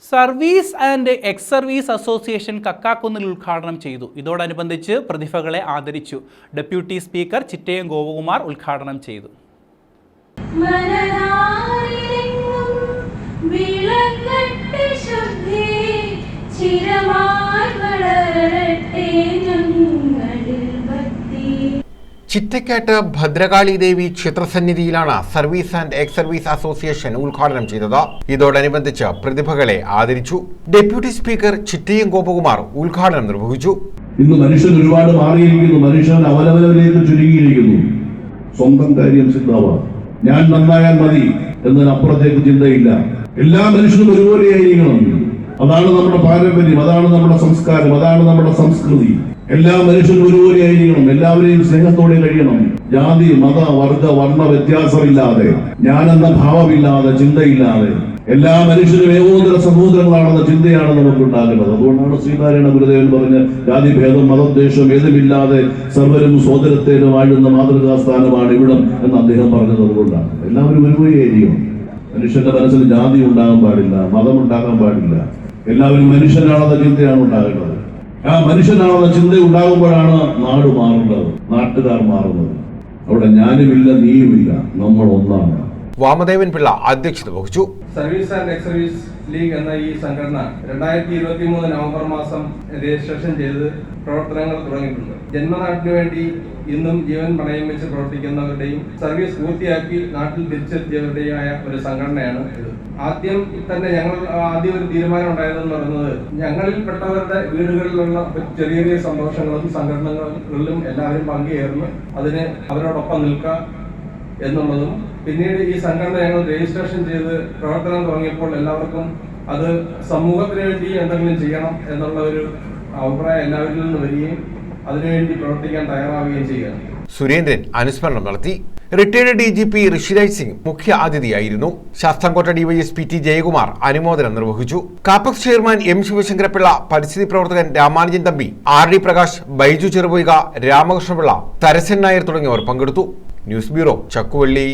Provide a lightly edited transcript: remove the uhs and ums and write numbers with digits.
Service and ex service association കക്കാക്കുന്നിൽ ഉദ്ഘാടനം ചെയ്തു. ഇതോടനുബന്ധിച്ച് പ്രതിഭകളെ ആദരിച്ചു. ഡെപ്യൂട്ടി സ്പീക്കർ ചിറ്റയം ഗോപകുമാർ ഉദ്ഘാടനം ചെയ്തു. ചിറ്റക്കാട്ട് ഭദ്രകാളി ദേവി ക്ഷേത്രസന്നിധിയിലാണ് service and ex service association ഉദ്ഘാടനം ചെയ്തത്. ഇതോടനുബന്ധിച്ച് പ്രതിഭകളെ ആദരിച്ചു. ഡെപ്യൂട്ടി സ്പീക്കർ ചിറ്റയം ഗോപകുമാർ ഉദ്ഘാടനം നിർവഹിച്ചു. ഇന്ന് മനുഷ്യൻ ഒരുപാട് മാറിയിരിക്കുന്നു. മനുഷ്യൻ അവനവനിലേക്ക് ചുരുങ്ങിയിരിക്കുന്നു. സ്വന്തം കാര്യം സിദ്ധാവാം, ഞാൻ നന്നായാൽ മതി എന്നതിനപ്പുറത്തേക്ക് ചിന്തയില്ല. എല്ലാ മനുഷ്യനും ഒരുപോലെയായിരിക്കണം. അതാണ് നമ്മുടെ പാരമ്പര്യം, അതാണ് നമ്മുടെ സംസ്കാരം, അതാണ് നമ്മുടെ സംസ്കൃതി. എല്ലാ മനുഷ്യരും ഒരുപോലെ ആയിരിക്കണം. എല്ലാവരെയും സ്നേഹത്തോടെ കഴിയണം. ജാതി മത വർഗ വർണ്ണ വ്യത്യാസമില്ലാതെ, ഞാനെന്ന ഭാവമില്ലാതെ, ചിന്തയില്ലാതെ എല്ലാ മനുഷ്യരും ഏകോദര സഹോദരങ്ങളാണെന്ന ചിന്തയാണ് നമുക്ക് ഉണ്ടാകുന്നത്. അതുകൊണ്ടാണ് ശ്രീനാരായണ ഗുരുദേവൻ പറഞ്ഞ ജാതിഭേദം മതദ്വേഷം ഏതുമില്ലാതെ സർവരും സോദരത്തേനും വാഴുന്ന മാതൃകാ സ്ഥാനമാണ് ഇവിടം എന്ന് അദ്ദേഹം പറഞ്ഞത്. അതുകൊണ്ടാണ് എല്ലാവരും ഒരുപോലെ ആയിരിക്കണം. മനുഷ്യന്റെ മനസ്സിൽ ജാതി ഉണ്ടാകാൻ പാടില്ല, മതം ഉണ്ടാകാൻ പാടില്ല. എല്ലാവരും മനുഷ്യനാണെന്ന ചിന്തയാണ് ഉണ്ടാകേണ്ടത്. ആ മനുഷ്യനാണെന്ന ചിന്ത ഉണ്ടാകുമ്പോഴാണ് നാട് മാറുന്നത്, നാട്ടുകാർ മാറുന്നത്. അവിടെ ഞാനുമില്ല, നീയുമില്ല, നമ്മൾ ഒന്നാണ്. വാമദേവൻ പിള്ള അധ്യക്ഷത വഹിച്ചു. Service and ex service league എന്ന ഈ സംഘടന 2023 നവംബർ മാസം രജിസ്ട്രേഷൻ ചെയ്ത് പ്രവർത്തനങ്ങൾ തുടങ്ങിയിട്ടുണ്ട്. ജന്മനാട്ടിനു വേണ്ടി ഇന്നും ജീവൻ പണയം വെച്ച് പ്രവർത്തിക്കുന്നവരുടെയും സർവീസ് പൂർത്തിയാക്കി നാട്ടിൽ തിരിച്ചെത്തിയവരുടെയായ ഒരു സംഘടനയാണ് ഇത്. ആദ്യം ഒരു തീരുമാനം ഉണ്ടായതെന്ന് പറയുന്നത്, ഞങ്ങളിൽപ്പെട്ടവരുടെ വീടുകളിലുള്ള ചെറിയ ചെറിയ സന്തോഷങ്ങളും സംഘടനകളിലും എല്ലാവരും പങ്കുചേർന്ന് അതിന് അവരോടൊപ്പം നിൽക്കുക എന്നുള്ളതും, പിന്നീട് ഈ സംഘടന ഞങ്ങൾ രജിസ്ട്രേഷൻ ചെയ്ത് പ്രവർത്തനം തുടങ്ങിയപ്പോൾ എല്ലാവർക്കും അത് സമൂഹത്തിന് വേണ്ടി എന്തെങ്കിലും ചെയ്യണം എന്നുള്ള ഒരു അഭിപ്രായം എല്ലാവരിൽ നിന്ന് വരികയും അതിനുവേണ്ടി പ്രവർത്തിക്കാൻ തയ്യാറാവുകയും ചെയ്യുകയാണ്. സുരേന്ദ്രൻ അനുസ്മരണം നടത്തി. റിട്ടയർഡ് DGP ഋഷിരാജ് സിംഗ് മുഖ്യ അതിഥിയായിരുന്നു. ശാസ്താംകോട്ട DYSP T ജയകുമാർ അനുമോദനം നിർവഹിച്ചു. കാപ്പക്സ് ചെയർമാൻ M ശിവശങ്കരപിള്ള, പരിസ്ഥിതി പ്രവർത്തകൻ രാമാനുജൻ തമ്പി, RD പ്രകാശ്, ബൈജു ചെറുപൊയ്ക, രാമകൃഷ്ണപിള്ള, തരസൻ നായർ തുടങ്ങിയവർ പങ്കെടുത്തു. News bureau, Chakkuvalli.